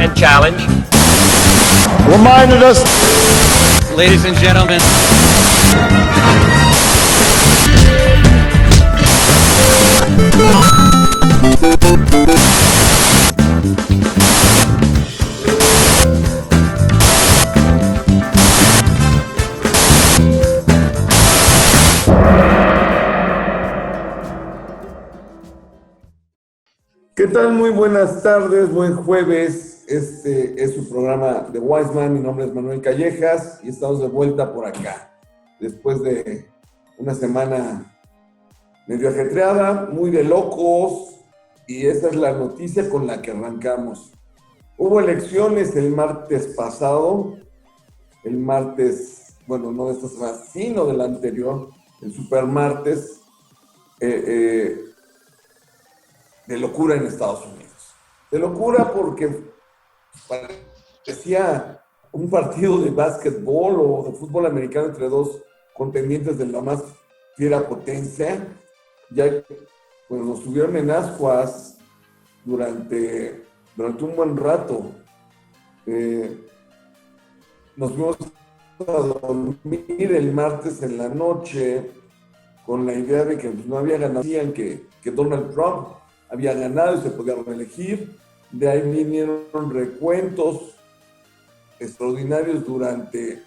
and challenge. Reminded us, Ladies and gentlemen. ¿Qué tal? Muy buenas tardes, buen jueves. Este es su programa de Wiseman. Mi nombre es Manuel Callejas y estamos de vuelta por acá. Después de una semana medio ajetreada, muy de locos, y esa es la noticia con la que arrancamos. Hubo elecciones el martes pasado, el martes, bueno, no de esta semana, sino del anterior, el supermartes, de locura en Estados Unidos. De locura porque parecía un partido de básquetbol o de fútbol americano entre dos contendientes de la más fiera potencia. Ya pues, nos tuvieron en ascuas durante un buen rato. Nos fuimos a dormir el martes en la noche con la idea de que pues, no había ganado, que Donald Trump había ganado y se podía reelegir. De ahí vinieron recuentos extraordinarios durante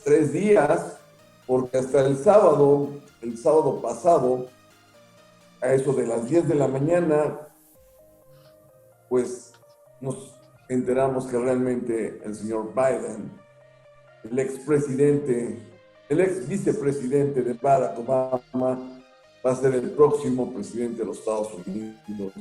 3 días, porque hasta el sábado pasado, a eso de las 10 de la mañana, pues nos enteramos que realmente el señor Biden, el ex vicepresidente de Barack Obama, va a ser el próximo presidente de los Estados Unidos.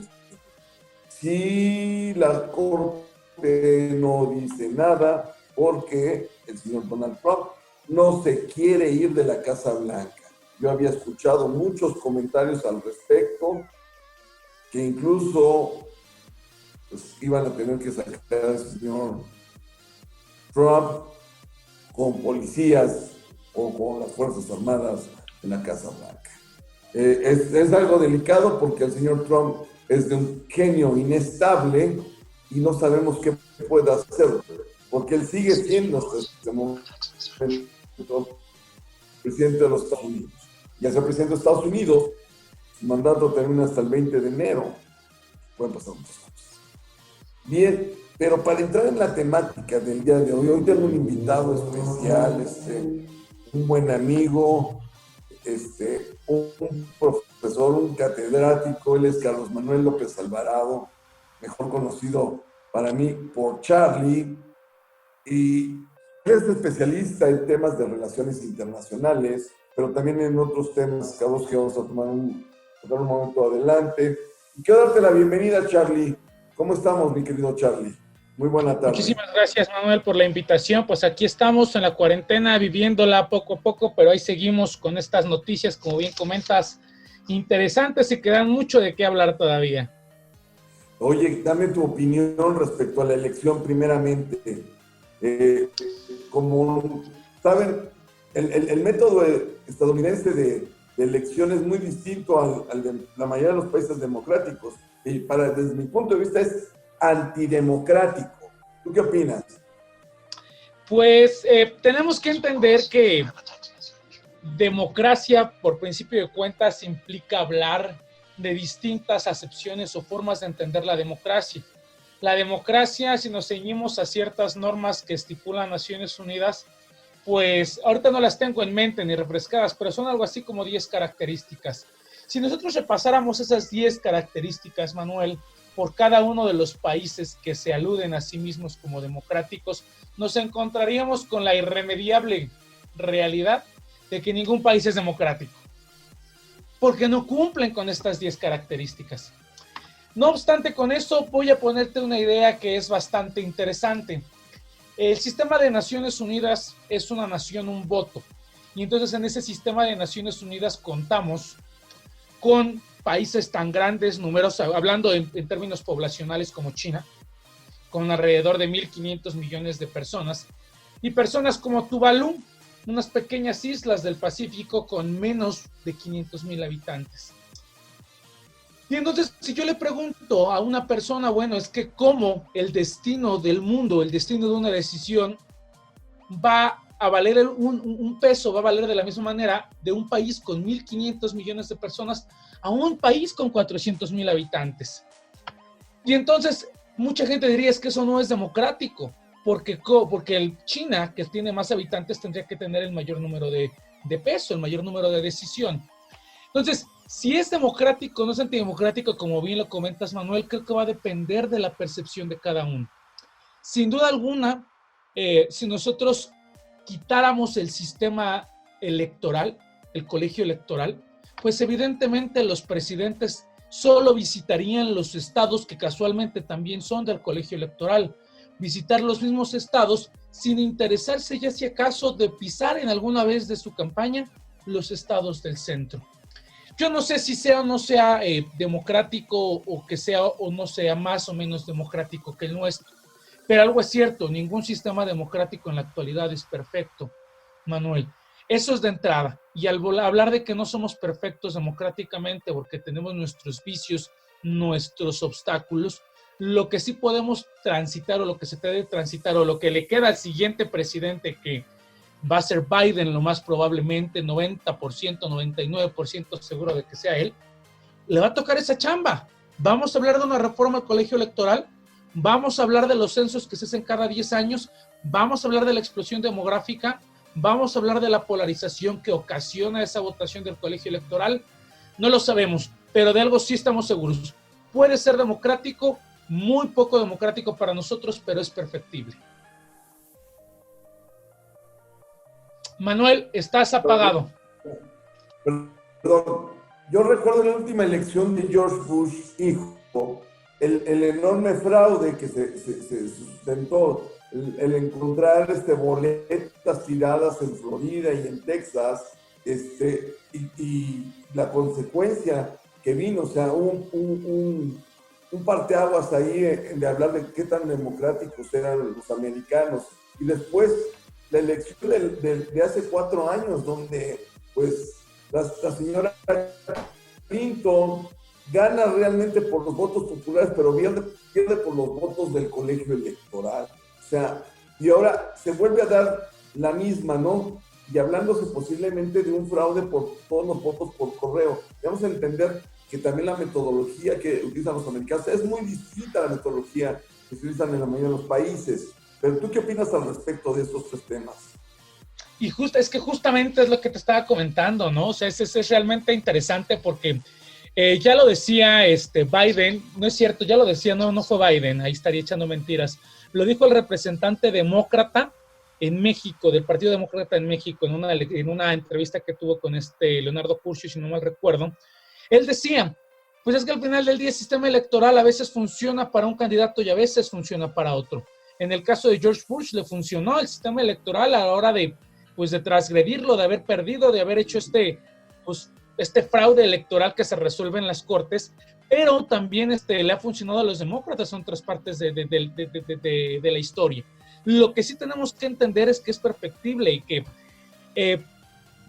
Si la Corte no dice nada, porque el señor Donald Trump no se quiere ir de la Casa Blanca. Yo había escuchado muchos comentarios al respecto, que incluso pues, iban a tener que sacar al señor Trump con policías o con las Fuerzas Armadas en la Casa Blanca. Es algo delicado porque el señor Trump es de un genio inestable y no sabemos qué puede hacer, porque él sigue siendo hasta este momento presidente de los Estados Unidos. Y al ser presidente de Estados Unidos, su mandato termina hasta el 20 de enero. Pueden pasar muchas cosas. Bien, pero para entrar en la temática del día de hoy tengo un invitado especial, un buen amigo, un profesor, un catedrático. Él es Carlos Manuel López Alvarado, mejor conocido para mí por Charlie, y él es especialista en temas de relaciones internacionales, pero también en otros temas que vamos a tomar un momento adelante. Y quiero darte la bienvenida, Charlie. ¿Cómo estamos, mi querido Charlie? Muy buena tarde. Muchísimas gracias, Manuel, por la invitación. Pues aquí estamos en la cuarentena, viviéndola poco a poco, pero ahí seguimos con estas noticias, como bien comentas, interesantes y que dan mucho de qué hablar todavía. Oye, dame tu opinión respecto a la elección primeramente. Como saben, el método estadounidense de elección es muy distinto al de la mayoría de los países democráticos. Y desde mi punto de vista es antidemocrático. ¿Tú qué opinas? Pues tenemos que entender que democracia, por principio de cuentas, implica hablar de distintas acepciones o formas de entender la democracia. La democracia, si nos ceñimos a ciertas normas que estipulan Naciones Unidas, pues ahorita no las tengo en mente ni refrescadas, pero son algo así como 10 características. Si nosotros repasáramos esas 10 características, Manuel, por cada uno de los países que se aluden a sí mismos como democráticos, nos encontraríamos con la irremediable realidad de que ningún país es democrático, porque no cumplen con estas 10 características. No obstante, con eso voy a ponerte una idea que es bastante interesante. El sistema de Naciones Unidas es una nación, un voto, y entonces en ese sistema de Naciones Unidas contamos con países tan grandes, numerosos, hablando en términos poblacionales como China, con alrededor de 1.500 millones de personas, y personas como Tuvalu, unas pequeñas islas del Pacífico con menos de 500,000 habitantes. Y entonces, si yo le pregunto a una persona, bueno, es que cómo el destino del mundo, el destino de una decisión va a valer un peso, va a valer de la misma manera de un país con 1.500 millones de personas a un país con 400,000 habitantes. Y entonces, mucha gente diría, es que eso no es democrático, porque el China, que tiene más habitantes, tendría que tener el mayor número de peso, el mayor número de decisión. Entonces, si es democrático o no es antidemocrático, como bien lo comentas, Manuel, creo que va a depender de la percepción de cada uno. Sin duda alguna, si nosotros quitáramos el sistema electoral, el colegio electoral, pues evidentemente los presidentes solo visitarían los estados que casualmente también son del colegio electoral. Visitar los mismos estados sin interesarse ya si acaso de pisar en alguna vez de su campaña los estados del centro. Yo no sé si sea o no sea democrático o que sea o no sea más o menos democrático que el nuestro, pero algo es cierto, ningún sistema democrático en la actualidad es perfecto, Manuel. Eso es de entrada. Y al hablar de que no somos perfectos democráticamente porque tenemos nuestros vicios, nuestros obstáculos, lo que sí podemos transitar o lo que se debe transitar o lo que le queda al siguiente presidente, que va a ser Biden lo más probablemente, 90%, 99% seguro de que sea él, le va a tocar esa chamba. Vamos a hablar de una reforma al colegio electoral, vamos a hablar de los censos que se hacen cada 10 años, vamos a hablar de la explosión demográfica, vamos a hablar de la polarización que ocasiona esa votación del colegio electoral. No lo sabemos, pero de algo sí estamos seguros. Puede ser democrático, muy poco democrático para nosotros, pero es perfectible. Manuel, estás apagado. Perdón. Yo recuerdo la última elección de George Bush, hijo, el enorme fraude que se sustentó, el encontrar boletas tiradas en Florida y en Texas, y la consecuencia que vino, o sea, un parteaguas ahí de hablar de qué tan democráticos eran los americanos. Y después la elección de hace 4 años, donde pues la señora Clinton gana realmente por los votos populares, pero pierde por los votos del colegio electoral. O sea, y ahora se vuelve a dar la misma, ¿no? Y hablándose posiblemente de un fraude por todos los votos por correo. Vamos a entender que también la metodología que utilizan los americanos es muy distinta a la metodología que se utilizan en la mayoría de los países. Pero ¿tú qué opinas al respecto de estos 3 temas? Y es que justamente es lo que te estaba comentando, ¿no? O sea, es realmente interesante porque ya lo decía Biden, no es cierto, ya lo decía, no fue Biden, ahí estaría echando mentiras. Lo dijo el representante demócrata en México, del Partido Demócrata en México, en una entrevista que tuvo con Leonardo Kurcio, si no mal recuerdo. Él decía, pues es que al final del día el sistema electoral a veces funciona para un candidato y a veces funciona para otro. En el caso de George Bush le funcionó el sistema electoral a la hora de transgredirlo, de haber perdido, de haber hecho este fraude electoral que se resuelve en las cortes, pero también le ha funcionado a los demócratas en otras partes de la historia. Lo que sí tenemos que entender es que es perfectible y que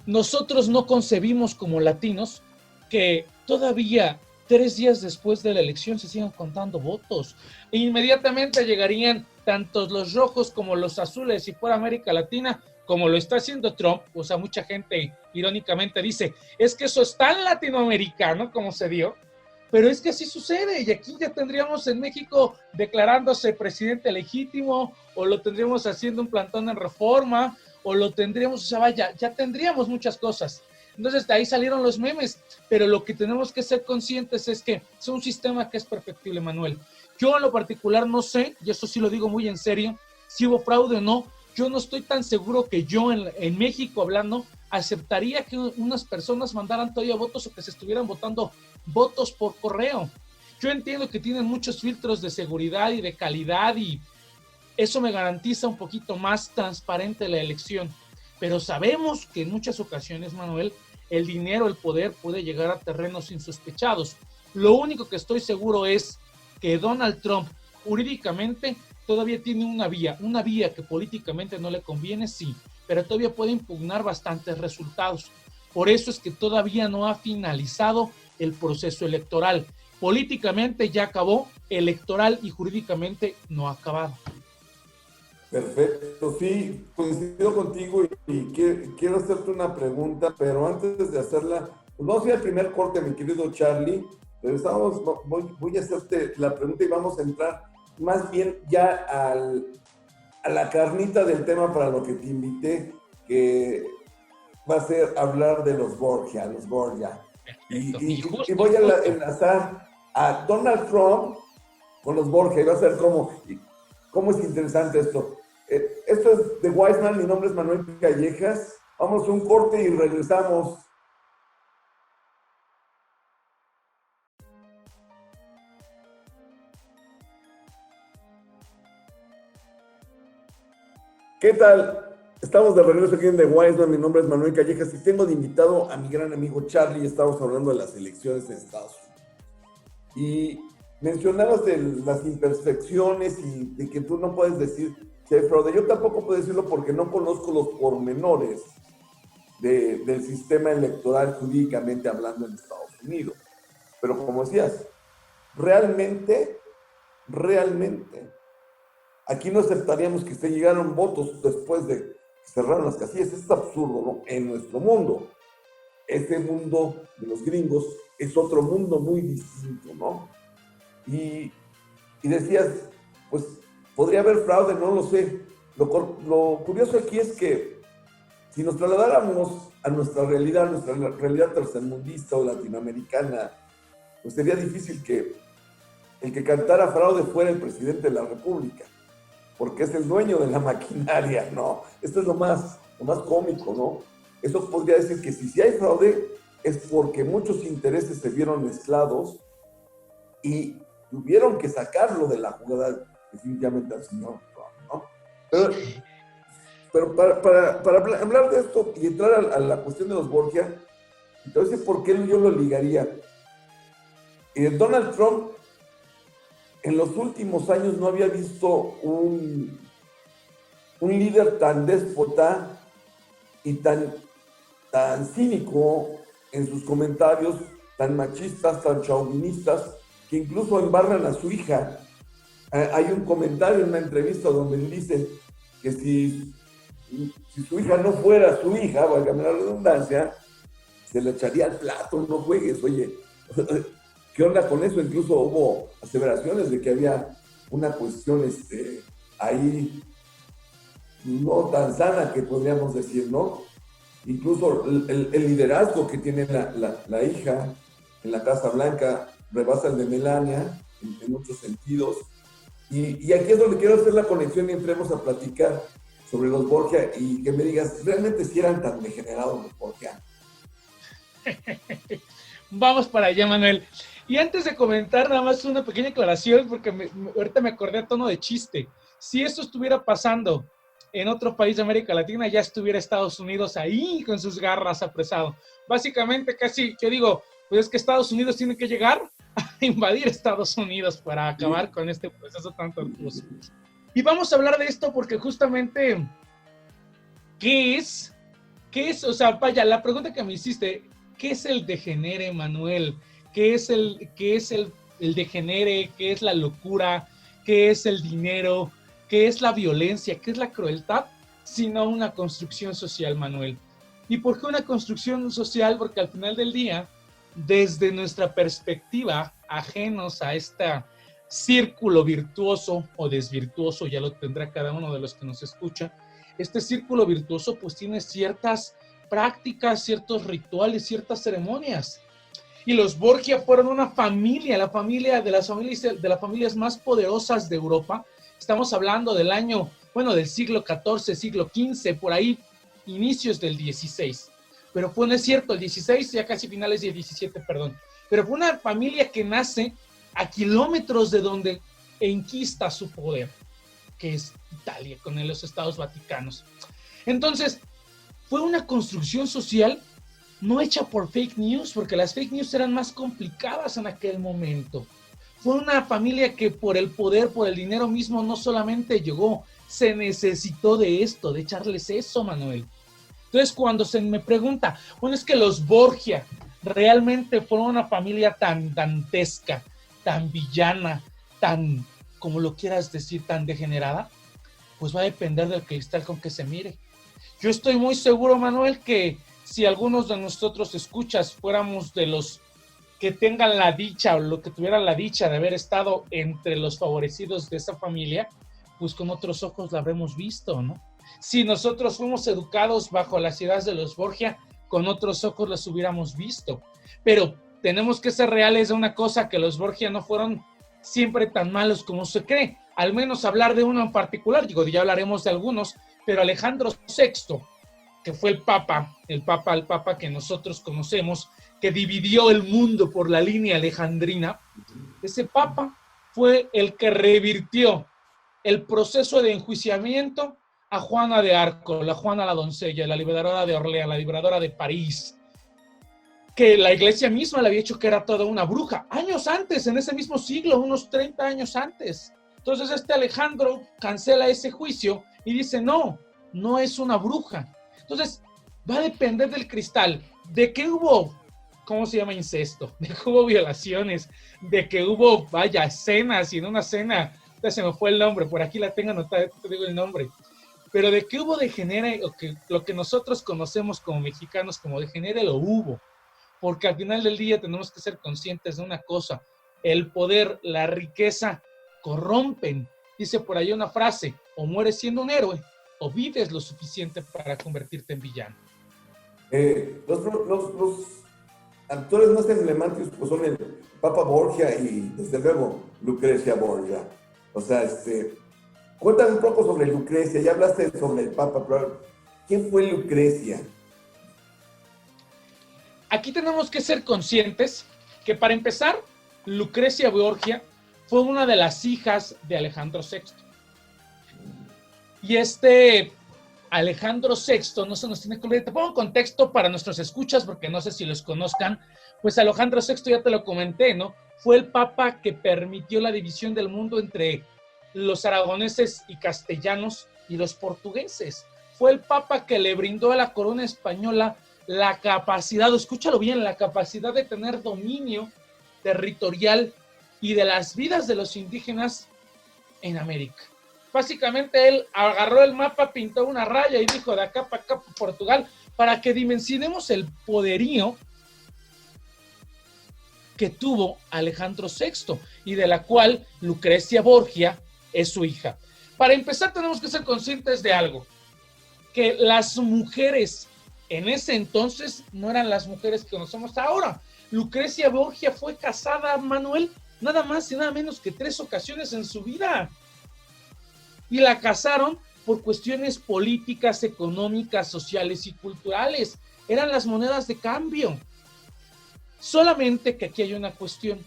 nosotros no concebimos como latinos que todavía 3 días después de la elección se sigan contando votos. E inmediatamente llegarían tanto los rojos como los azules, si fuera América Latina, como lo está haciendo Trump. O sea, mucha gente irónicamente dice, es que eso es tan latinoamericano como se dio, pero es que así sucede, y aquí ya tendríamos en México declarándose presidente legítimo, o lo tendríamos haciendo un plantón en Reforma, o lo tendríamos, o sea, vaya, ya tendríamos muchas cosas. Entonces de ahí salieron los memes, pero lo que tenemos que ser conscientes es que es un sistema que es perfectible, Manuel. Yo en lo particular no sé, y eso sí lo digo muy en serio, si hubo fraude o no. Yo no estoy tan seguro que yo en México hablando aceptaría que unas personas mandaran todavía votos o que se estuvieran votando votos por correo. Yo entiendo que tienen muchos filtros de seguridad y de calidad y eso me garantiza un poquito más transparente la elección. Pero sabemos que en muchas ocasiones, Manuel, el dinero, el poder puede llegar a terrenos insospechados. Lo único que estoy seguro es que Donald Trump jurídicamente todavía tiene una vía que políticamente no le conviene, sí, pero todavía puede impugnar bastantes resultados. Por eso es que todavía no ha finalizado el proceso electoral. políticamente ya acabó, electoral y jurídicamente no ha acabado. Perfecto, sí, coincido contigo y quiero hacerte una pregunta, pero antes de hacerla, pues vamos a ir al primer corte, mi querido Charlie. Regresamos, voy a hacerte la pregunta y vamos a entrar más bien ya a la carnita del tema para lo que te invité, que va a ser hablar de los Borgia. Y voy a enlazar a Donald Trump con los Borgia y va a ser cómo es interesante esto. Esto es The Wise Man, mi nombre es Manuel Callejas. Vamos a un corte y regresamos. ¿Qué tal? Estamos de regreso aquí en The Wise Man, mi nombre es Manuel Callejas y tengo de invitado a mi gran amigo Charlie. Estamos hablando de las elecciones en Estados Unidos. Y mencionabas de las imperfecciones y de que tú no puedes decir si hay fraude. Yo tampoco puedo decirlo porque no conozco los pormenores del sistema electoral jurídicamente hablando en Estados Unidos. Pero como decías, realmente, aquí no aceptaríamos que se llegaron votos después de que cerraron las casillas. Es absurdo, ¿no? En nuestro mundo. Ese mundo de los gringos es otro mundo muy distinto, ¿no? Y decías, pues, podría haber fraude, no lo sé. Lo curioso aquí es que si nos trasladáramos a nuestra realidad tercermundista o latinoamericana, pues sería difícil que el que cantara fraude fuera el presidente de la República, porque es el dueño de la maquinaria, ¿no? Esto es lo más cómico, ¿no? Eso podría decir que si hay fraude es porque muchos intereses se vieron mezclados y tuvieron que sacarlo de la jugada definitivamente al señor Trump, ¿no? Pero para hablar de esto y entrar a la cuestión de los Borgia, entonces, ¿por qué yo lo ligaría? Donald Trump en los últimos años no había visto un líder tan déspota y tan cínico en sus comentarios, tan machistas, tan chauvinistas, que incluso embarran a su hija. Hay un comentario en una entrevista donde él dice que si su hija no fuera su hija, válgame la redundancia, se le echaría al plato, no juegues, oye, ¿qué onda con eso? Incluso hubo aseveraciones de que había una cuestión ahí no tan sana que podríamos decir, ¿no? Incluso el liderazgo que tiene la hija en la Casa Blanca rebasa el de Melania en muchos sentidos. Y aquí es donde quiero hacer la conexión y entremos a platicar sobre los Borgia y que me digas, ¿realmente si eran tan degenerados los Borgia? Vamos para allá, Manuel. Y antes de comentar, nada más una pequeña aclaración, porque ahorita me acordé a tono de chiste. Si esto estuviera pasando en otro país de América Latina, ya estuviera Estados Unidos ahí con sus garras apresado. Básicamente, casi, yo digo, pues es que Estados Unidos tiene que llegar a invadir Estados Unidos para acabar con este proceso tan tortuoso. Y vamos a hablar de esto porque justamente, ¿qué es? O sea, vaya, la pregunta que me hiciste, ¿qué es el degenere, Manuel? ¿Qué es el degenere? ¿Qué es la locura? ¿Qué es el dinero? ¿Qué es la violencia? ¿Qué es la crueldad? Sino una construcción social, Manuel. ¿Y por qué una construcción social? Porque al final del día, desde nuestra perspectiva, ajenos a este círculo virtuoso o desvirtuoso, ya lo tendrá cada uno de los que nos escucha, este círculo virtuoso pues tiene ciertas prácticas, ciertos rituales, ciertas ceremonias. Y los Borgia fueron una familia, de las familias más poderosas de Europa. Estamos hablando del siglo XIV, siglo XV, por ahí, inicios del XVI. Pero no es cierto, el XVI, ya casi finales del XVII, perdón. Pero fue una familia que nace a kilómetros de donde enquista su poder, que es Italia, con los Estados Vaticanos. Entonces, fue una construcción social no hecha por fake news, porque las fake news eran más complicadas en aquel momento. Fue una familia que por el poder, por el dinero mismo, no solamente llegó, se necesitó de esto, de echarles eso, Manuel. Entonces, cuando se me pregunta, bueno, es que los Borgia realmente fueron una familia tan dantesca, tan villana, tan, como lo quieras decir, tan degenerada, pues va a depender del cristal con que se mire. Yo estoy muy seguro, Manuel, que si algunos de nosotros escuchas fuéramos de los que tengan la dicha o lo que tuvieran la dicha de haber estado entre los favorecidos de esa familia, pues con otros ojos la habremos visto, ¿no? Si nosotros fuimos educados bajo las ideas de los Borgia, con otros ojos las hubiéramos visto. Pero tenemos que ser reales de una cosa, que los Borgia no fueron siempre tan malos como se cree. Al menos hablar de uno en particular, digo, ya hablaremos de algunos, pero Alejandro VI, que fue el papa que nosotros conocemos, que dividió el mundo por la línea alejandrina, ese papa fue el que revirtió el proceso de enjuiciamiento a Juana de Arco, la Juana la doncella, la liberadora de Orleans, la liberadora de París, que la iglesia misma le había dicho que era toda una bruja, años antes, en ese mismo siglo, unos 30 años antes. Entonces Alejandro cancela ese juicio y dice, no es una bruja. Entonces va a depender del cristal, de que hubo, ¿cómo se llama? Incesto, de que hubo violaciones, de que hubo, vaya, cenas, y en una cena, ya se me fue el nombre, por aquí la tengo anotada, te digo el nombre, pero de que hubo degenere, o que lo que nosotros conocemos como mexicanos como degenere, lo hubo, porque al final del día tenemos que ser conscientes de una cosa, el poder, la riqueza corrompen. Dice por ahí una frase, o mueres siendo un héroe, o vives lo suficiente para convertirte en villano. Los actores más emblemáticos pues, son el Papa Borgia y, desde luego, Lucrecia Borgia. O sea, cuéntame un poco sobre Lucrecia. Ya hablaste sobre el Papa, pero ¿quién fue Lucrecia? Aquí tenemos que ser conscientes que, para empezar, Lucrecia Borgia fue una de las hijas de Alejandro VI. Y Alejandro VI, no se nos tiene que olvidar, te pongo en contexto para nuestros escuchas, porque no sé si los conozcan, pues Alejandro VI, ya te lo comenté, ¿no? Fue el papa que permitió la división del mundo entre los aragoneses y castellanos y los portugueses. Fue el papa que le brindó a la corona española la capacidad, escúchalo bien, la capacidad de tener dominio territorial y de las vidas de los indígenas en América. Básicamente él agarró el mapa, pintó una raya y dijo de acá para acá, Portugal, para que dimensionemos el poderío que tuvo Alejandro VI y de la cual Lucrecia Borgia es su hija. Para empezar tenemos que ser conscientes de algo, que las mujeres en ese entonces no eran las mujeres que conocemos ahora. Lucrecia Borgia fue casada, Manuel, nada más y nada menos que 3 ocasiones en su vida. Y la casaron por cuestiones políticas, económicas, sociales y culturales. Eran las monedas de cambio. Solamente que aquí hay una cuestión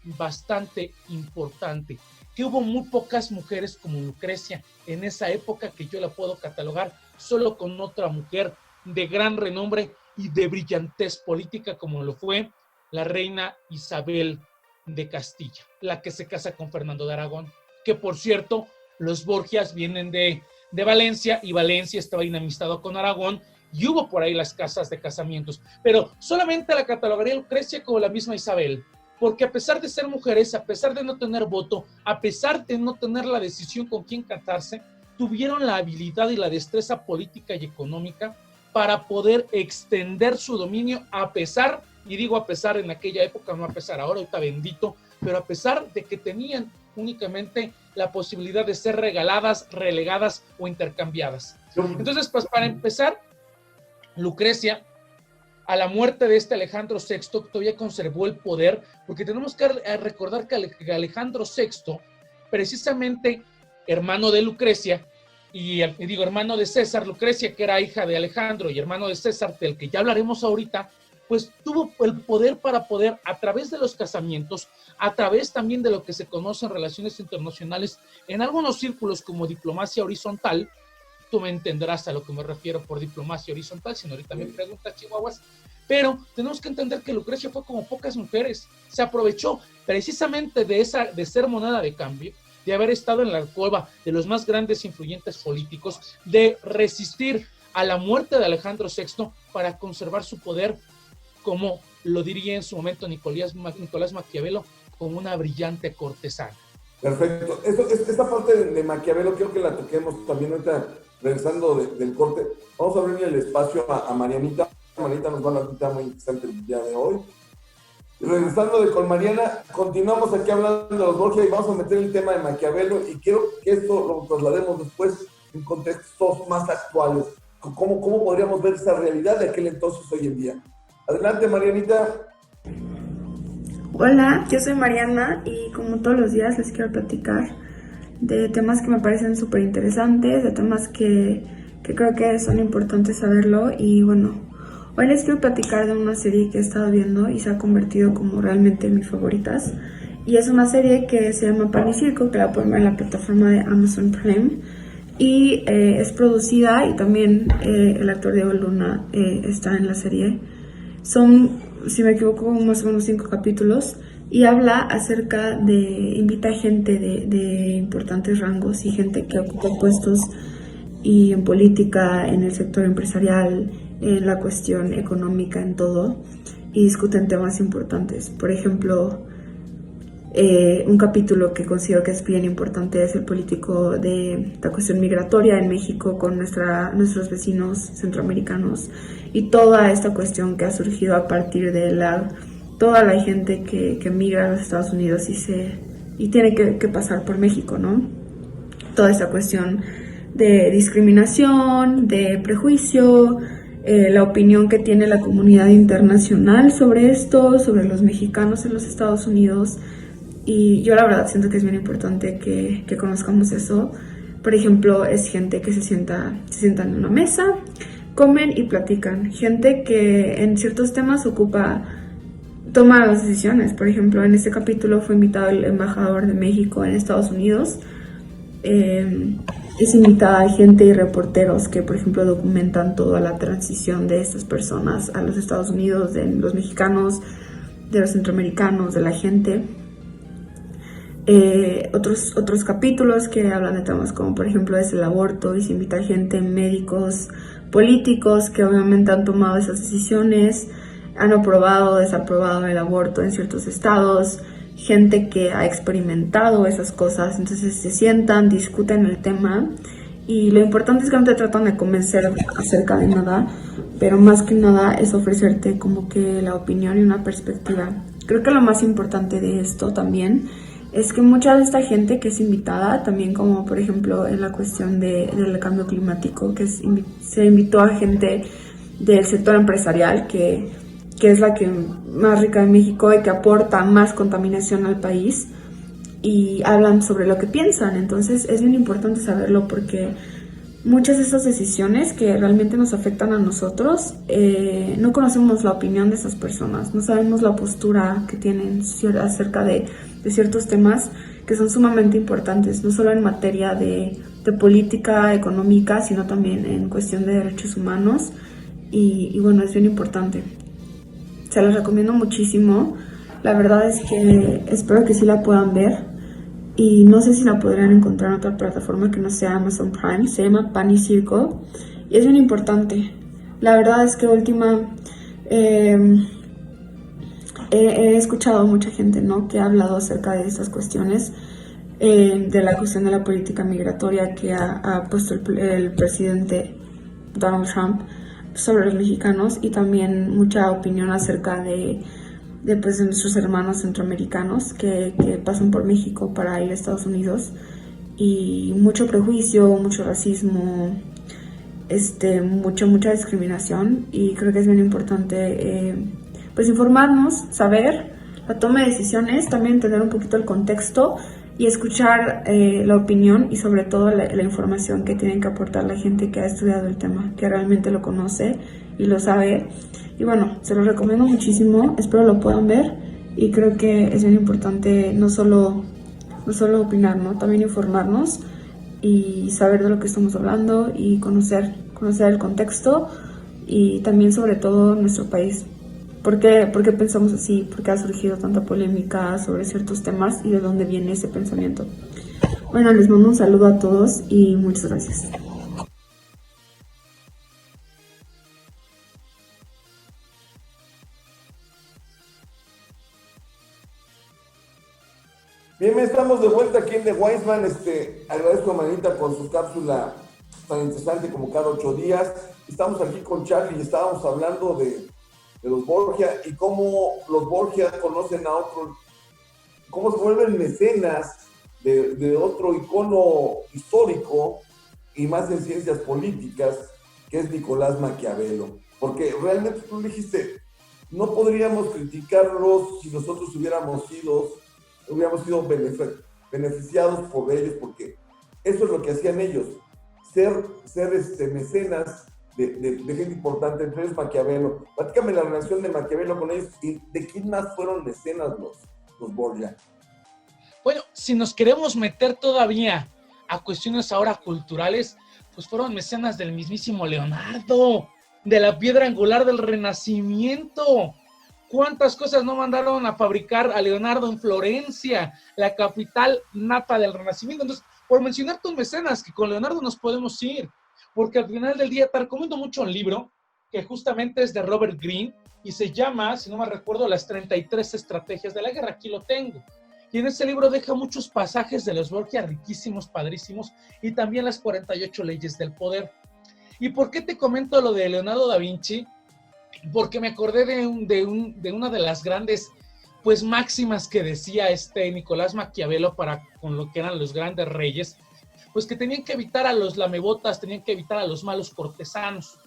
bastante importante, que hubo muy pocas mujeres como Lucrecia en esa época, que yo la puedo catalogar solo con otra mujer de gran renombre y de brillantez política, como lo fue la reina Isabel de Castilla, la que se casa con Fernando de Aragón, que por cierto, los Borgias vienen de Valencia, y Valencia estaba enemistado con Aragón, y hubo por ahí las casas de casamientos, pero solamente la catalogaría Lucrecia como la misma Isabel, porque a pesar de ser mujeres, a pesar de no tener voto, a pesar de no tener la decisión con quién casarse, tuvieron la habilidad y la destreza política y económica para poder extender su dominio, a pesar, y digo a pesar en aquella época, no a pesar ahora, ahorita bendito, pero a pesar de que tenían únicamente la posibilidad de ser regaladas, relegadas o intercambiadas. Entonces, pues para empezar, Lucrecia, a la muerte de Alejandro VI, todavía conservó el poder, porque tenemos que recordar que Alejandro VI, precisamente hermano de Lucrecia, hermano de César, Lucrecia, que era hija de Alejandro, y hermano de César, del que ya hablaremos ahorita, pues tuvo el poder para poder, a través de los casamientos, a través también de lo que se conoce en relaciones internacionales, en algunos círculos como diplomacia horizontal. Tú me entenderás a lo que me refiero por diplomacia horizontal, si no ahorita me preguntas, chihuahuas, pero tenemos que entender que Lucrecia fue como pocas mujeres, se aprovechó precisamente de ser moneda de cambio, de haber estado en la alcoba de los más grandes influyentes políticos, de resistir a la muerte de Alejandro VI para conservar su poder como lo diría en su momento Nicolás Maquiavelo, como una brillante cortesana. Perfecto. Esta parte de Maquiavelo quiero que la toquemos también ahorita, regresando del corte. Vamos a abrirle el espacio a Marianita. Marianita nos va a hablar un tema muy interesante el día de hoy. Y regresando con Mariana, continuamos aquí hablando de los Borgia y vamos a meter el tema de Maquiavelo y quiero que esto lo traslademos después en contextos más actuales. ¿Cómo podríamos ver esa realidad de aquel entonces hoy en día? Adelante, Marianita. Hola, yo soy Mariana y como todos los días les quiero platicar de temas que me parecen súper interesantes, de temas que creo que son importantes saberlo. Y bueno, hoy les quiero platicar de una serie que he estado viendo y se ha convertido como realmente en mis favoritas. Y es una serie que se llama Pan y Circo, que la pueden ver en la plataforma de Amazon Prime. Y es producida y también el actor Diego Luna está en la serie. Son, si me equivoco, más o menos 5 capítulos y habla acerca de, invita a gente de importantes rangos y gente que ocupa puestos y en política, en el sector empresarial, en la cuestión económica, en todo, y discuten temas importantes. Por ejemplo, un capítulo que considero que es bien importante es el político de la cuestión migratoria en México con nuestros vecinos centroamericanos y toda esta cuestión que ha surgido a partir de toda la gente que migra a los Estados Unidos y tiene que pasar por México, ¿no? Toda esta cuestión de discriminación, de prejuicio, la opinión que tiene la comunidad internacional sobre esto, sobre los mexicanos en los Estados Unidos. Y yo la verdad siento que es bien importante que conozcamos eso. Por ejemplo, es gente que se sientan en una mesa, comen y platican. Gente que en ciertos temas toma las decisiones. Por ejemplo, en este capítulo fue invitado el embajador de México en Estados Unidos. Es invitada gente y reporteros que, por ejemplo, documentan toda la transición de estas personas a los Estados Unidos, de los mexicanos, de los centroamericanos, de la gente. Otros capítulos que hablan de temas como por ejemplo es el aborto y se invita a gente, médicos, políticos que obviamente han tomado esas decisiones, han aprobado o desaprobado el aborto en ciertos estados, gente que ha experimentado esas cosas, entonces se sientan, discuten el tema y lo importante es que no te tratan de convencer acerca de nada, pero más que nada es ofrecerte como que la opinión y una perspectiva. Creo que lo más importante de esto también es que mucha de esta gente que es invitada, también como por ejemplo en la cuestión del cambio climático, que se invitó a gente del sector empresarial, que es la que más rica de México y que aporta más contaminación al país, y hablan sobre lo que piensan. Entonces es bien importante saberlo porque muchas de esas decisiones que realmente nos afectan a nosotros, no conocemos la opinión de esas personas, no sabemos la postura que tienen acerca de ciertos temas que son sumamente importantes, no solo en materia de política económica, sino también en cuestión de derechos humanos y bueno, es bien importante. Se los recomiendo muchísimo, la verdad es que espero que sí la puedan ver y no sé si la podrían encontrar en otra plataforma que no sea Amazon Prime. Se llama Pan y Circo y es bien importante. La verdad es que he escuchado a mucha gente, ¿no?, que ha hablado acerca de estas cuestiones, de la cuestión de la política migratoria que ha puesto el presidente Donald Trump sobre los mexicanos y también mucha opinión acerca de nuestros hermanos centroamericanos que pasan por México para ir a Estados Unidos, y mucho prejuicio, mucho racismo, mucha discriminación, y creo que es bien importante pues informarnos, saber la toma de decisiones, también entender un poquito el contexto y escuchar la opinión y sobre todo la información que tienen que aportar la gente que ha estudiado el tema, que realmente lo conoce y lo sabe. Y bueno, se los recomiendo muchísimo, espero lo puedan ver y creo que es bien importante no solo opinar, ¿no?, también informarnos y saber de lo que estamos hablando y conocer el contexto y también sobre todo nuestro país. ¿Por qué pensamos así? ¿Por qué ha surgido tanta polémica sobre ciertos temas y de dónde viene ese pensamiento? Bueno, les mando un saludo a todos y muchas gracias. Bien, estamos de vuelta aquí en The Wiseman. Agradezco a Manita por su cápsula tan interesante como cada 8 días. Estamos aquí con Charlie y estábamos hablando de los Borgia y cómo los Borgia conocen a otros, cómo se vuelven mecenas de otro icono histórico y más en ciencias políticas, que es Nicolás Maquiavelo. Porque realmente tú dijiste, no podríamos criticarlos si nosotros hubiéramos sido beneficiados por ellos, porque eso es lo que hacían ellos, ser mecenas de gente importante, entre ellos Maquiavelo. Platícame la relación de Maquiavelo con ellos y de quién más fueron mecenas los Borgia. Bueno, si nos queremos meter todavía a cuestiones ahora culturales, pues fueron mecenas del mismísimo Leonardo, de la piedra angular del Renacimiento. ¿Cuántas cosas no mandaron a fabricar a Leonardo en Florencia, la capital nata del Renacimiento? Entonces, por mencionar tus mecenas, que con Leonardo nos podemos ir, porque al final del día te recomiendo mucho un libro que justamente es de Robert Greene y se llama, si no me recuerdo, Las 33 estrategias de la guerra. Aquí lo tengo. Y en ese libro deja muchos pasajes de los Borgia riquísimos, padrísimos, y también las 48 leyes del poder. ¿Y por qué te comento lo de Leonardo da Vinci? Porque me acordé de una de las grandes pues máximas que decía Nicolás Maquiavelo con lo que eran los grandes reyes, pues que tenían que evitar a los lamebotas, tenían que evitar a los malos cortesanos.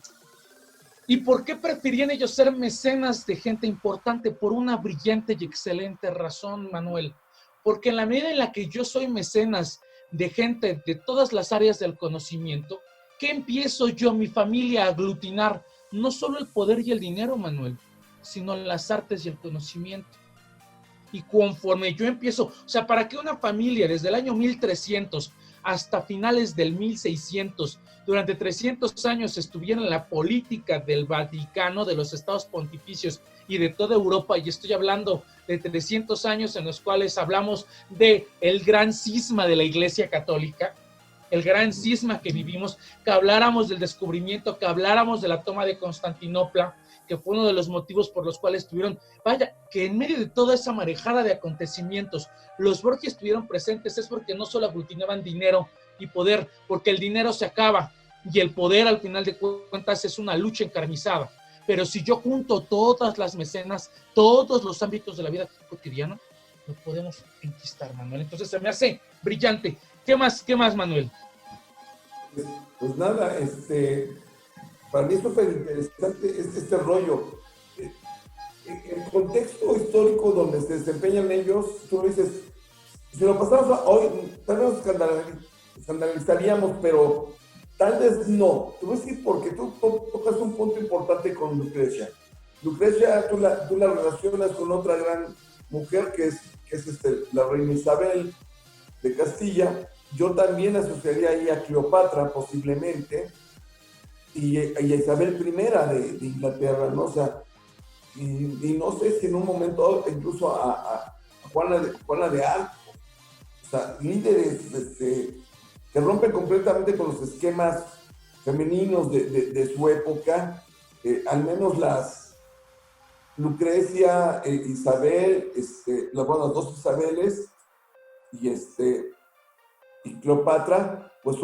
¿Y por qué preferían ellos ser mecenas de gente importante? Por una brillante y excelente razón, Manuel. Porque en la medida en la que yo soy mecenas de gente de todas las áreas del conocimiento, ¿qué empiezo yo, mi familia, a aglutinar? No solo el poder y el dinero, Manuel, sino las artes y el conocimiento. Y conforme yo empiezo, o sea, para que una familia desde el año 1300 hasta finales del 1600, durante 300 años estuviera en la política del Vaticano, de los estados pontificios y de toda Europa, y estoy hablando de 300 años en los cuales hablamos de el gran cisma de la Iglesia Católica, el gran cisma que vivimos, que habláramos del descubrimiento, que habláramos de la toma de Constantinopla, que fue uno de los motivos por los cuales estuvieron, vaya, que en medio de toda esa marejada de acontecimientos, los Borgia estuvieron presentes, es porque no solo aglutinaban dinero y poder, porque el dinero se acaba, y el poder al final de cuentas es una lucha encarnizada. Pero si yo junto todas las mecenas, todos los ámbitos de la vida cotidiana, lo podemos conquistar, Manuel. Entonces se me hace brillante. ¿Qué más, Manuel? Pues nada, para mí es súper interesante este rollo. El contexto histórico donde se desempeñan ellos, tú lo dices, si lo pasamos hoy, tal vez nos escandalizaríamos, pero tal vez no. Te voy a decir porque tú tocas un punto importante con Lucrecia. Lucrecia, tú la relacionas con otra gran mujer que es la reina Isabel de Castilla. Yo también asociaría ahí a Cleopatra posiblemente y a Isabel I de Inglaterra, ¿no? O sea, y no sé si en un momento incluso a Juana de Arco, o sea, líderes que rompen completamente con los esquemas femeninos de su época, al menos las Lucrecia, Isabel, las dos Isabeles y Cleopatra, pues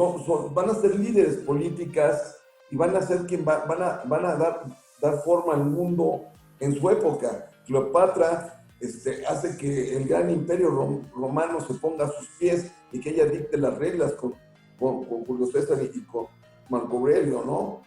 van a ser líderes políticas y van a ser quien van a dar forma al mundo en su época. Cleopatra hace que el gran imperio romano se ponga a sus pies y que ella dicte las reglas con Julio César y con Marco Aurelio, ¿no?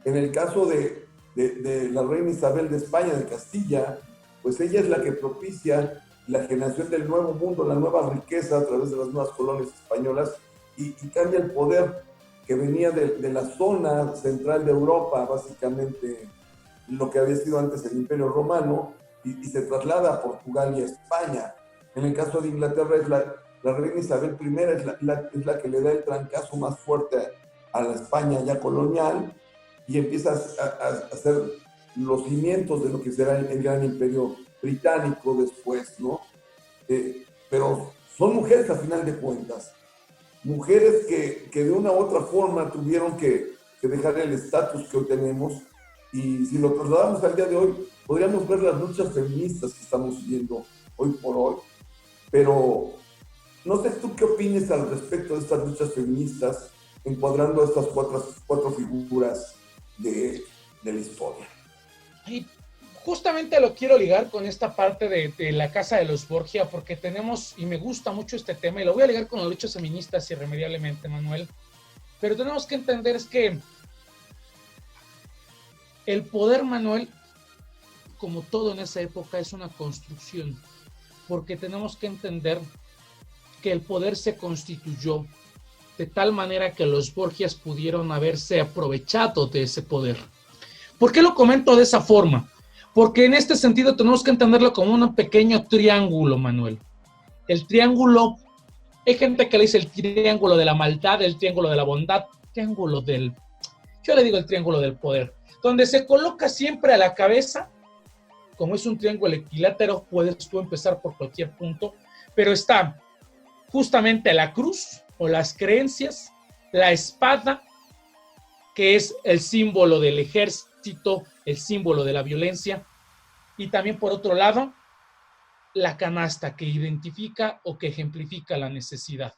En el caso de la reina Isabel de España, de Castilla, pues ella es la que propicia la generación del nuevo mundo, la nueva riqueza a través de las nuevas colonias españolas y cambia el poder que venía de la zona central de Europa, básicamente lo que había sido antes el Imperio Romano, y se traslada a Portugal y a España. En el caso de Inglaterra es la reina Isabel I es la que le da el trancazo más fuerte a la España ya colonial y empieza a hacer los cimientos de lo que será el gran imperio británico después, ¿no? Pero son mujeres a final de cuentas, mujeres que de una u otra forma tuvieron que dejar el estatus que hoy tenemos, y si lo trasladamos al día de hoy, podríamos ver las luchas feministas que estamos viviendo hoy por hoy, pero No sé tú qué opines al respecto de estas luchas feministas, encuadrando estas cuatro figuras de la historia. Y justamente lo quiero ligar con esta parte de la casa de los Borgia, porque tenemos, y me gusta mucho este tema, y lo voy a ligar con las luchas feministas irremediablemente, Manuel, pero tenemos que entender es que el poder, Manuel, como todo en esa época, es una construcción, porque tenemos que entender que el poder se constituyó de tal manera que los Borgias pudieron haberse aprovechado de ese poder. ¿Por qué lo comento de esa forma? Porque en este sentido tenemos que entenderlo como un pequeño triángulo, Manuel. El triángulo, hay gente que le dice el triángulo de la maldad, el triángulo de la bondad, yo le digo el triángulo del poder, donde se coloca siempre a la cabeza, como es un triángulo equilátero, puedes tú empezar por cualquier punto, pero está justamente la cruz o las creencias, la espada, que es el símbolo del ejército, el símbolo de la violencia, y también por otro lado, la canasta que identifica o que ejemplifica la necesidad.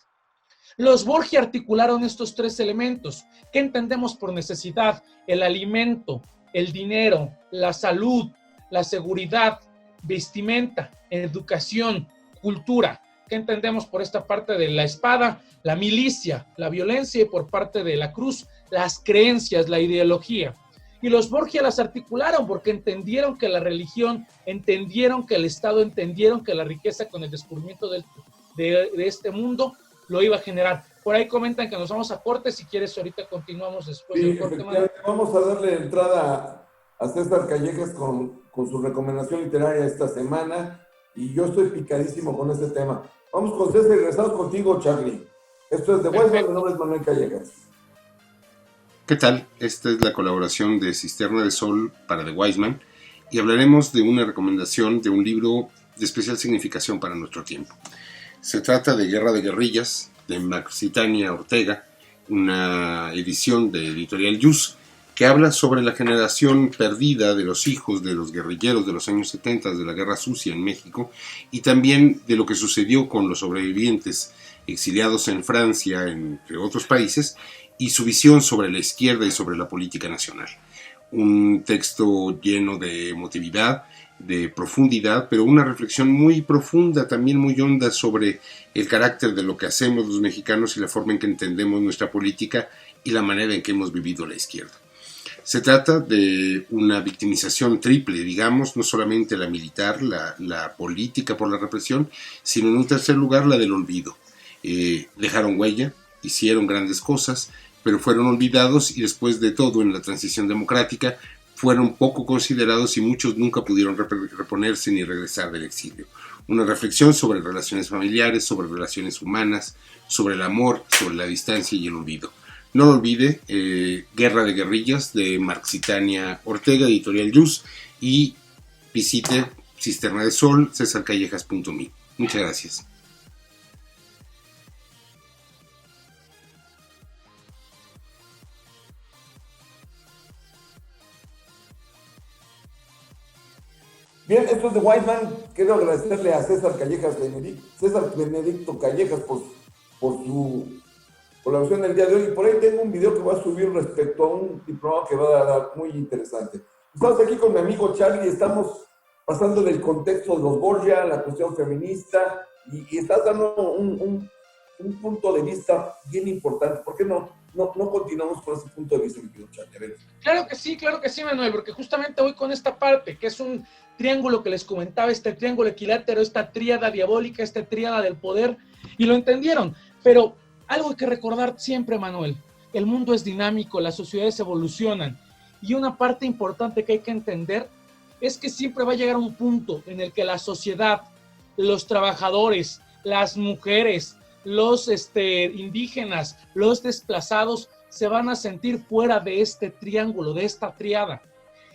Los Borgia articularon estos tres elementos. ¿Qué entendemos por necesidad? El alimento, el dinero, la salud, la seguridad, vestimenta, educación, cultura. ¿Qué entendemos por esta parte de la espada? La milicia, la violencia, y por parte de la cruz, las creencias, la ideología. Y los Borgia las articularon porque entendieron que la religión, entendieron que el Estado, entendieron que la riqueza con el descubrimiento de este mundo lo iba a generar. Por ahí comentan que nos vamos a corte. Si quieres, ahorita continuamos después del corte. Vamos a darle entrada a César Callejas con su recomendación literaria esta semana, y yo estoy picadísimo con este tema. Vamos con César y regresamos contigo, Charlie. Esto es de Weisman, mi nombre es Manuel Callejas. ¿Qué tal? Esta es la colaboración de Cisterna de Sol para The Weisman, y hablaremos de una recomendación de un libro de especial significación para nuestro tiempo. Se trata de Guerra de Guerrillas, de Maxitania Ortega, una edición de Editorial Yus, que habla sobre la generación perdida de los hijos de los guerrilleros de los años 70 de la Guerra Sucia en México, y también de lo que sucedió con los sobrevivientes exiliados en Francia, entre otros países, y su visión sobre la izquierda y sobre la política nacional. Un texto lleno de emotividad, de profundidad, pero una reflexión muy profunda, también muy honda, sobre el carácter de lo que hacemos los mexicanos y la forma en que entendemos nuestra política y la manera en que hemos vivido la izquierda. Se trata de una victimización triple, digamos, no solamente la militar, la política por la represión, sino en un tercer lugar la del olvido. Dejaron huella, hicieron grandes cosas, pero fueron olvidados, y después de todo en la transición democrática fueron poco considerados y muchos nunca pudieron reponerse ni regresar del exilio. Una reflexión sobre relaciones familiares, sobre relaciones humanas, sobre el amor, sobre la distancia y el olvido. No lo olvide, Guerra de Guerrillas de Maxitania Ortega, Editorial Yus, y visite Cisterna de Sol, cesarcallejas.me. Muchas gracias. Bien, esto es de Weisman. Quiero agradecerle a César Benedicto Callejas por su colaboración del día de hoy. Y por ahí tengo un video que voy a subir respecto a un diplomado que va a dar muy interesante. Estamos aquí con mi amigo Charlie y estamos pasando del contexto de los Borgia, la cuestión feminista, y estás dando un punto de vista bien importante. ¿Por qué no continuamos con ese punto de vista, mi querido Charlie? Claro que sí, Manuel, porque justamente voy con esta parte, que es un triángulo que les comentaba, este triángulo equilátero, esta tríada diabólica, esta tríada del poder, y lo entendieron. Pero algo hay que recordar siempre, Manuel: el mundo es dinámico, las sociedades evolucionan, y una parte importante que hay que entender es que siempre va a llegar un punto en el que la sociedad, los trabajadores, las mujeres, los indígenas, los desplazados, se van a sentir fuera de este triángulo, de esta tríada,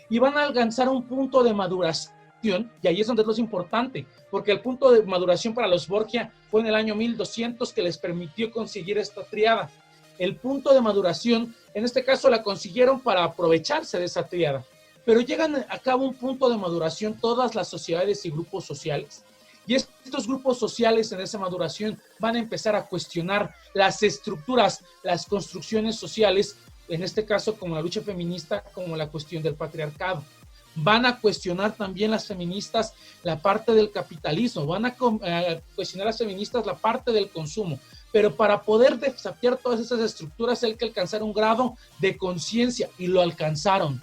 y van a alcanzar un punto de maduración, y ahí es donde es lo importante, porque el punto de maduración para los Borgia fue en el año 1200, que les permitió conseguir esta tríada. El punto de maduración, en este caso, la consiguieron para aprovecharse de esa tríada, pero llegan a cabo un punto de maduración todas las sociedades y grupos sociales, Y estos grupos sociales en esa maduración van a empezar a cuestionar las estructuras, las construcciones sociales, en este caso como la lucha feminista, como la cuestión del patriarcado. Van a cuestionar también las feministas la parte del capitalismo, van a cuestionar las feministas la parte del consumo, pero para poder desafiar todas esas estructuras hay que alcanzar un grado de conciencia, y lo alcanzaron,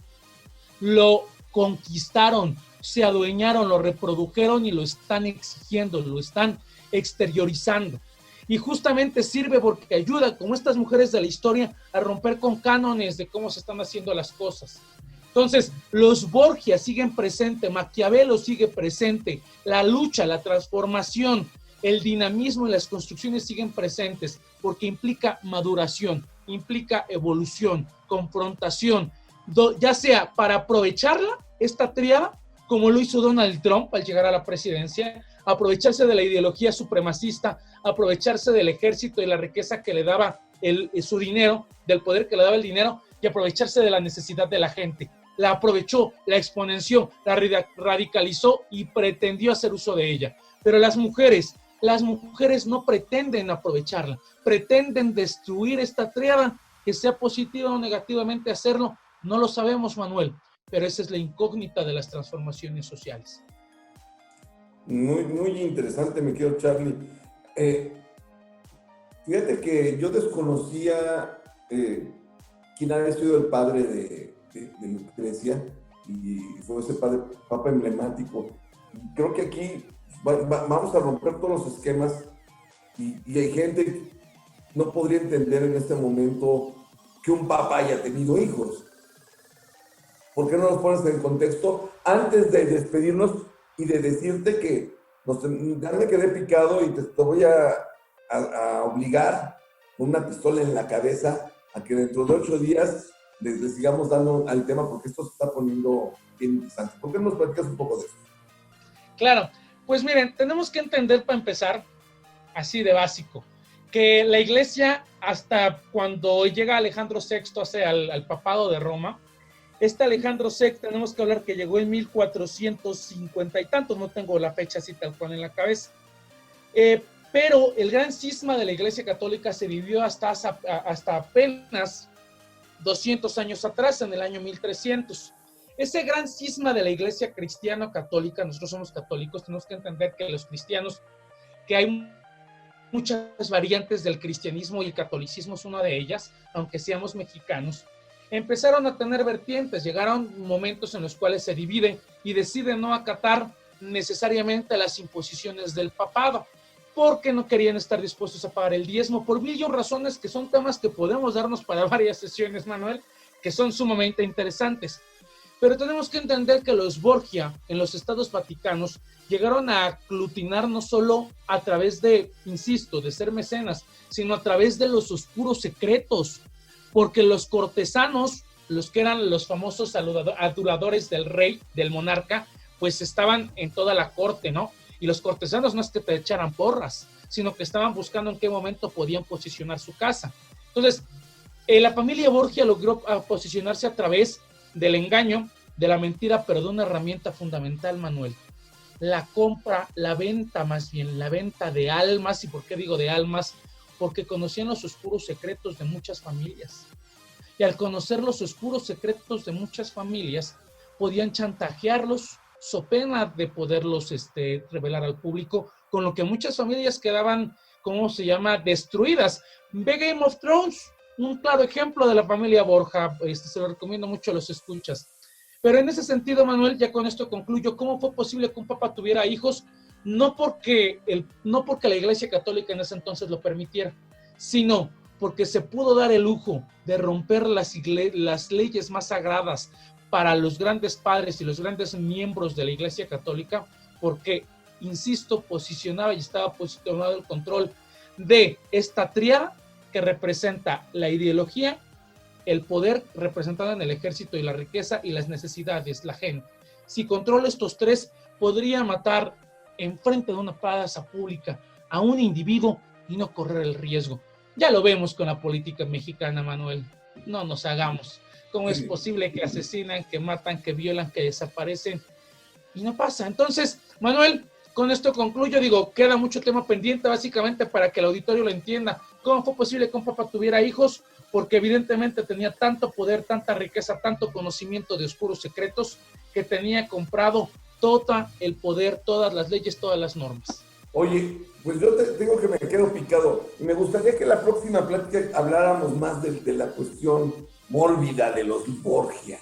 lo conquistaron, se adueñaron, lo reprodujeron y lo están exigiendo, lo están exteriorizando. Y justamente sirve porque ayuda, como estas mujeres de la historia, a romper con cánones de cómo se están haciendo las cosas. Entonces, los Borgia siguen presentes, Maquiavelo sigue presente, la lucha, la transformación, el dinamismo y las construcciones siguen presentes, porque implica maduración, implica evolución, confrontación, ya sea para aprovecharla, esta tríada, como lo hizo Donald Trump al llegar a la presidencia, aprovecharse de la ideología supremacista, aprovecharse del ejército y la riqueza que le daba su dinero, del poder que le daba el dinero, y aprovecharse de la necesidad de la gente. La aprovechó, la exponenció, la radicalizó y pretendió hacer uso de ella. Pero las mujeres no pretenden aprovecharla, pretenden destruir esta tríada, que sea positiva o negativamente hacerlo, no lo sabemos, Manuel, pero esa es la incógnita de las transformaciones sociales. Muy, muy interesante, mi querido Charlie. Fíjate que yo desconocía quién había sido el padre de Lucrecia, y fue ese padre, papa emblemático. Creo que aquí vamos a romper todos los esquemas, y hay gente que no podría entender en este momento que un papa haya tenido hijos. ¿Por qué no nos pones en contexto antes de despedirnos y de decirte que ya me quedé picado y te voy a obligar con una pistola en la cabeza a que dentro de 8 días le sigamos dando al tema, porque esto se está poniendo bien interesante? ¿Por qué no nos platicas un poco de esto? Claro, pues miren, tenemos que entender, para empezar, así de básico, que la iglesia, hasta cuando llega Alejandro VI al papado de Roma, Alejandro VI, tenemos que hablar que llegó en 1450 y tantos, no tengo la fecha así tal cual en la cabeza, pero el gran cisma de la iglesia católica se vivió hasta apenas 200 años atrás, en el año 1300. Ese gran cisma de la iglesia cristiano-católica, nosotros somos católicos, tenemos que entender que los cristianos, que hay muchas variantes del cristianismo y el catolicismo es una de ellas, aunque seamos mexicanos, empezaron a tener vertientes, llegaron momentos en los cuales se dividen y deciden no acatar necesariamente las imposiciones del papado, porque no querían estar dispuestos a pagar el diezmo, por mil y un razones que son temas que podemos darnos para varias sesiones, Manuel, que son sumamente interesantes. Pero tenemos que entender que los Borgia en los estados vaticanos llegaron a aglutinar no solo a través de, insisto, de ser mecenas, sino a través de los oscuros secretos, porque los cortesanos, los que eran los famosos aduladores del rey, del monarca, pues estaban en toda la corte, ¿no? Y los cortesanos no es que te echaran porras, sino que estaban buscando en qué momento podían posicionar su casa. Entonces, la familia Borgia logró posicionarse a través del engaño, de la mentira, pero de una herramienta fundamental, Manuel. La compra, la venta más bien, la venta de almas. ¿Y por qué digo de almas? Porque conocían los oscuros secretos de muchas familias. Y al conocer los oscuros secretos de muchas familias, podían chantajearlos, so pena de poderlos revelar al público, con lo que muchas familias quedaban, ¿cómo se llama?, destruidas. Ve Game of Thrones, un claro ejemplo de la familia Borja, se lo recomiendo mucho a los escuchas. Pero en ese sentido, Manuel, ya con esto concluyo, ¿cómo fue posible que un papa tuviera hijos? No porque la Iglesia Católica en ese entonces lo permitiera, sino porque se pudo dar el lujo de romper las leyes más sagradas para los grandes padres y los grandes miembros de la Iglesia Católica, porque, insisto, posicionaba y estaba posicionado el control de esta tríada que representa la ideología, el poder representado en el ejército y la riqueza y las necesidades, la gente. Si controla estos tres, podría matar enfrente de una plaza pública a un individuo y no correr el riesgo. Ya lo vemos con la política mexicana, Manuel. No nos hagamos. ¿Cómo es posible que asesinan, que matan, que violan, que desaparecen? Y no pasa. Entonces, Manuel, Con esto concluyo, digo, queda mucho tema pendiente básicamente para que el auditorio lo entienda. ¿Cómo fue posible que un papá tuviera hijos? Porque evidentemente tenía tanto poder, tanta riqueza, tanto conocimiento de oscuros secretos, que tenía comprado todo el poder, todas las leyes, todas las normas. Oye, pues yo tengo que me quedo picado. Y me gustaría que la próxima plática habláramos más de la cuestión mórbida de los Borgia.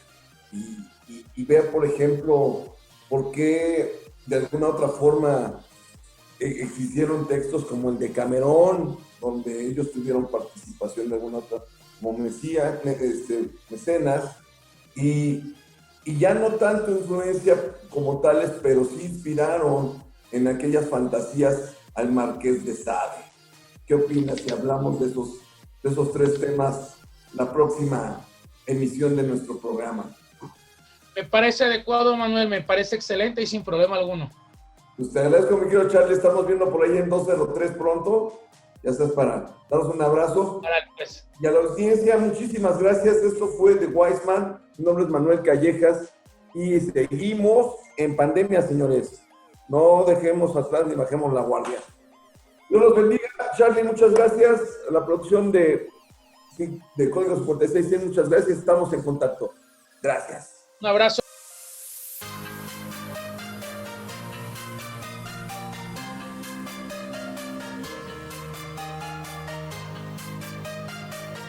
Y ver, por ejemplo, por qué de alguna otra forma existieron textos como el de Camerón, donde ellos tuvieron participación de alguna otra, como mecenas, y ya no tanto influencia como tales, pero sí inspiraron en aquellas fantasías al Marqués de Sade. ¿Qué opinas si hablamos de esos tres temas la próxima emisión de nuestro programa? Me parece adecuado, Manuel, me parece excelente y sin problema alguno. Pues te agradezco, mi querido Charlie, estamos viendo por ahí en 203 pronto. Ya estás para daros un abrazo. Pues. Y a la audiencia, muchísimas gracias. Esto fue The Wise Man. Mi nombre es Manuel Callejas y seguimos en pandemia, señores. No dejemos atrás ni bajemos la guardia. Dios los bendiga. Charlie, muchas gracias. A la producción de Código 56, muchas gracias. Estamos en contacto. Gracias. Un abrazo.